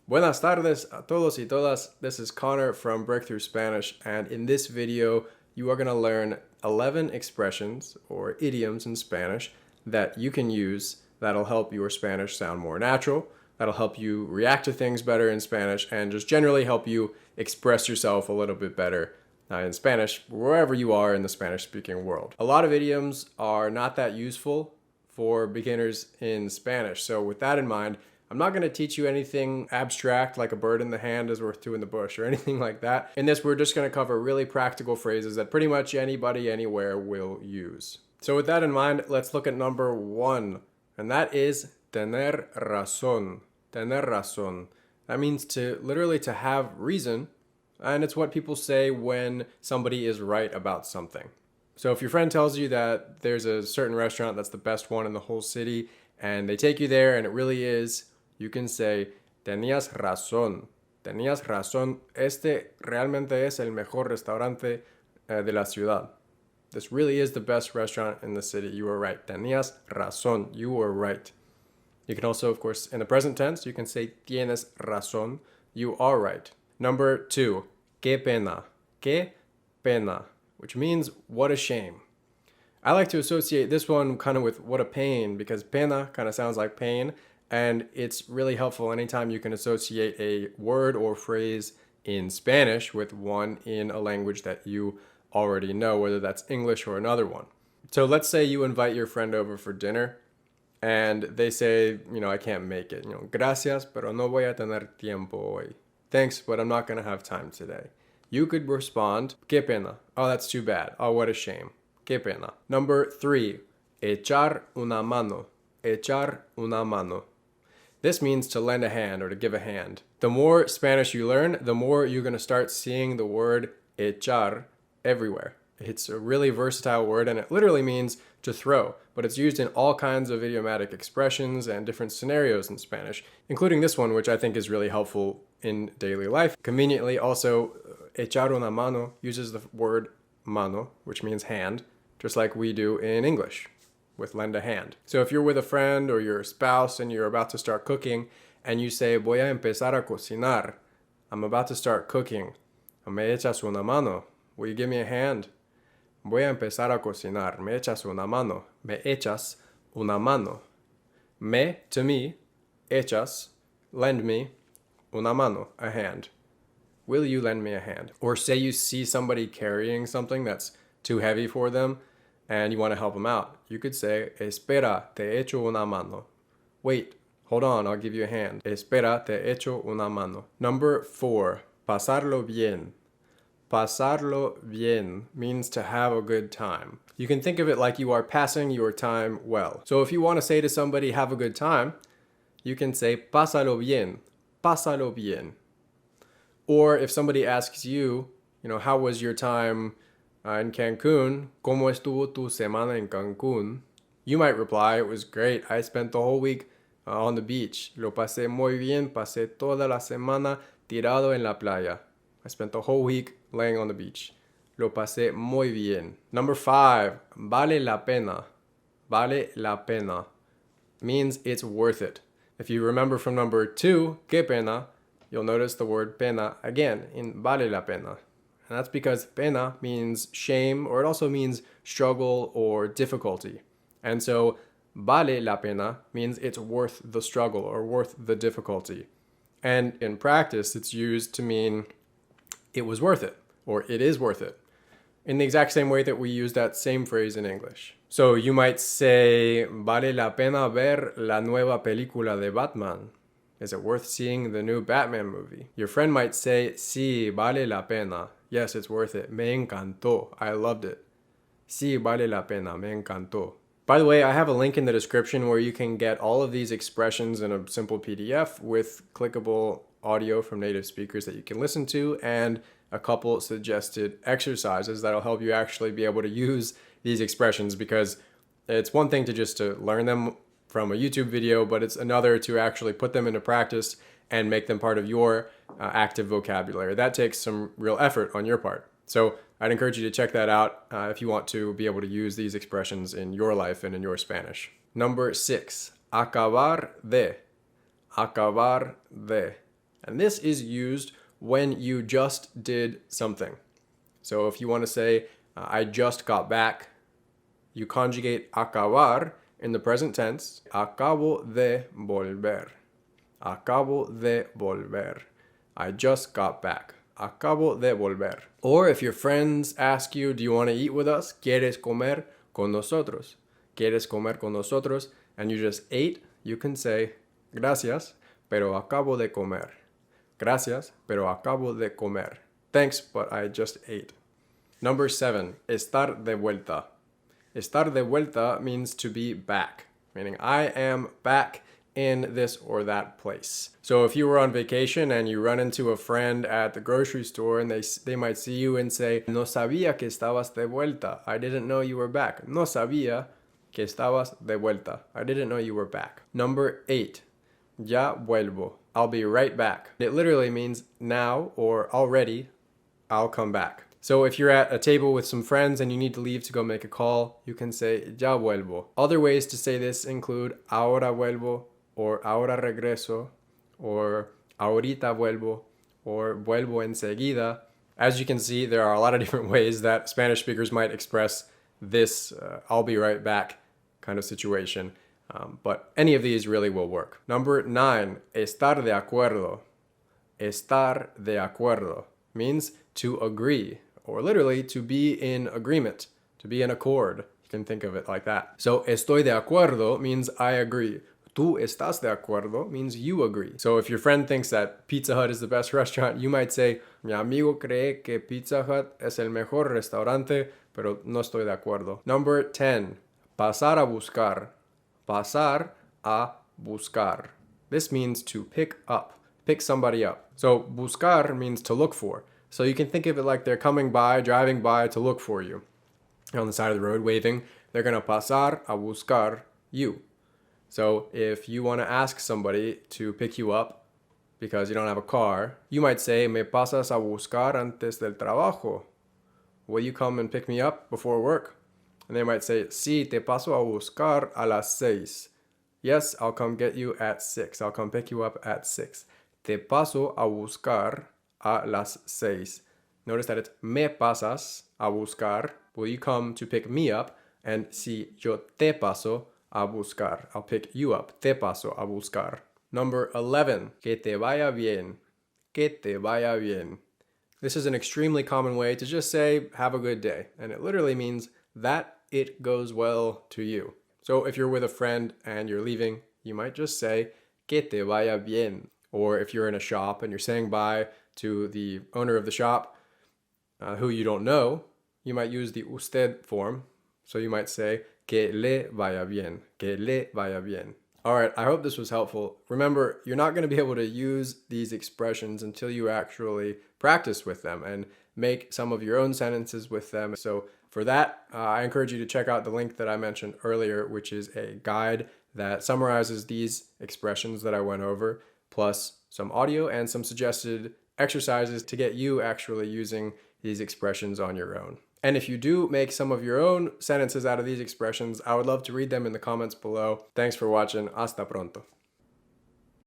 Buenas tardes a todos y todas. This is Connor from Breakthrough Spanish, and in this video, you are going to learn 11 expressions or idioms in Spanish that you can use that'll help your Spanish sound more natural, that'll help you react to things better in Spanish, and just generally help you express yourself a little bit better in Spanish, wherever you are in the Spanish-speaking world. A lot of idioms are not that useful for beginners in Spanish, so with that in mind, I'm not going to teach you anything abstract like a bird in the hand is worth two in the bush or anything like that. In this, we're just going to cover really practical phrases that pretty much anybody anywhere will use. So with that in mind, let's look at number 1, and that is tener razón. Tener razón. That means literally to have reason, and it's what people say when somebody is right about something. So if your friend tells you that there's a certain restaurant that's the best one in the whole city, and they take you there and it really is, you can say, tenías razón. Tenías razón. Este realmente es el mejor restaurante de la ciudad. This really is the best restaurant in the city. You were right. Tenías razón. You were right. You can also, of course, in the present tense, you can say tienes razón. You are right. Number 2, qué pena. Qué pena, which means what a shame. I like to associate this one kind of with what a pain, because pena kind of sounds like pain, and it's really helpful anytime you can associate a word or phrase in Spanish with one in a language that you already know, whether that's English or another one. So let's say you invite your friend over for dinner, and they say, I can't make it. Gracias, pero no voy a tener tiempo hoy. Thanks, but I'm not going to have time today. You could respond, qué pena. Oh, that's too bad. Oh, what a shame. Qué pena. Number 3, echar una mano. Echar una mano. This means to lend a hand or to give a hand. The more Spanish you learn, the more you're going to start seeing the word echar everywhere. It's a really versatile word, and it literally means to throw, but it's used in all kinds of idiomatic expressions and different scenarios in Spanish, including this one, which I think is really helpful in daily life. Conveniently, also, echar una mano uses the word mano, which means hand, just like we do in English with lend a hand. So if you're with a friend or your spouse and you're about to start cooking and you say, voy a empezar a cocinar, I'm about to start cooking, me echas una mano, will you give me a hand? Voy a empezar a cocinar, me echas una mano, me echas una mano. Me, to me, echas, lend me, una mano, a hand. Will you lend me a hand? Or say you see somebody carrying something that's too heavy for them, and you want to help them out. You could say, espera, te echo una mano. Wait, hold on, I'll give you a hand. Espera, te echo una mano. Number 4, pasarlo bien. Pasarlo bien means to have a good time. You can think of it like you are passing your time well. So if you want to say to somebody, have a good time, you can say, pásalo bien. Pásalo bien. Or if somebody asks you, how was your time in Cancun? ¿Cómo estuvo tu semana en Cancun? You might reply, it was great. I spent the whole week on the beach. Lo pasé muy bien. Pasé toda la semana tirado en la playa. I spent the whole week laying on the beach. Lo pasé muy bien. Number 5, vale la pena. Vale la pena means it's worth it. If you remember from number 2, qué pena, you'll notice the word pena again in vale la pena. And that's because pena means shame, or it also means struggle or difficulty. And so vale la pena means it's worth the struggle or worth the difficulty. And in practice, it's used to mean it was worth it, or it is worth it, in the exact same way that we use that same phrase in English. So you might say, vale la pena ver la nueva película de Batman. Is it worth seeing the new Batman movie? Your friend might say, sí, vale la pena. Yes, it's worth it. Me encantó. I loved it. Sí, vale la pena. Me encantó. By the way, I have a link in the description where you can get all of these expressions in a simple PDF with clickable audio from native speakers that you can listen to, and a couple suggested exercises that'll help you actually be able to use these expressions, because it's one thing to learn them from a YouTube video, but it's another to actually put them into practice and make them part of your active vocabulary. That takes some real effort on your part. So I'd encourage you to check that out if you want to be able to use these expressions in your life and in your Spanish. Number 6, acabar de. Acabar de. And this is used when you just did something. So if you want to say, I just got back, you conjugate acabar in the present tense. Acabo de volver. Acabo de volver. I just got back. Acabo de volver. Or if your friends ask you, do you want to eat with us? ¿Quieres comer con nosotros? ¿Quieres comer con nosotros? And you just ate, you can say, gracias, pero acabo de comer. Gracias, pero acabo de comer. Thanks, but I just ate. Number 7, estar de vuelta. Estar de vuelta means to be back, meaning I am back in this or that place. So if you were on vacation and you run into a friend at the grocery store and they might see you and say, no sabía que estabas de vuelta. I didn't know you were back. No sabía que estabas de vuelta. I didn't know you were back. Number 8, ya vuelvo. I'll be right back. It literally means now or already, I'll come back. So if you're at a table with some friends and you need to leave to go make a call, you can say ya vuelvo. Other ways to say this include ahora vuelvo, or ahora regreso, or ahorita vuelvo, or vuelvo enseguida. As you can see, there are a lot of different ways that Spanish speakers might express this I'll be right back kind of situation. But any of these really will work. Number 9, estar de acuerdo. Estar de acuerdo means to agree, or literally to be in agreement, to be in accord. You can think of it like that. So estoy de acuerdo means I agree. Tú estás de acuerdo means you agree. So if your friend thinks that Pizza Hut is the best restaurant, you might say, mi amigo cree que Pizza Hut es el mejor restaurante, pero no estoy de acuerdo. Number 10, pasar a buscar. Pasar a buscar. This means to pick up, pick somebody up. So buscar means to look for. So you can think of it like they're coming by, driving by to look for you. On the side of the road, waving, they're going to pasar a buscar you. So if you want to ask somebody to pick you up because you don't have a car, you might say, me pasas a buscar antes del trabajo. Will you come and pick me up before work? And they might say, sí, te paso a buscar a las 6. Yes, I'll come get you at 6. I'll come pick you up at 6. Te paso a buscar a las 6. Notice that it's me pasas a buscar. Will you come to pick me up? And si yo te paso a buscar. I'll pick you up. Te paso a buscar. Number 11. Que te vaya bien. Que te vaya bien. This is an extremely common way to just say, have a good day. And it literally means that it goes well to you. So if you're with a friend and you're leaving, you might just say, que te vaya bien. Or if you're in a shop and you're saying bye to the owner of the shop, who you don't know, you might use the usted form. So you might say, que le vaya bien. Que le vaya bien. All right, I hope this was helpful. Remember, you're not going to be able to use these expressions until you actually practice with them and make some of your own sentences with them. So for that, I encourage you to check out the link that I mentioned earlier, which is a guide that summarizes these expressions that I went over, plus some audio and some suggested exercises to get you actually using these expressions on your own. And if you do make some of your own sentences out of these expressions, I would love to read them in the comments below. Thanks for watching. Hasta pronto.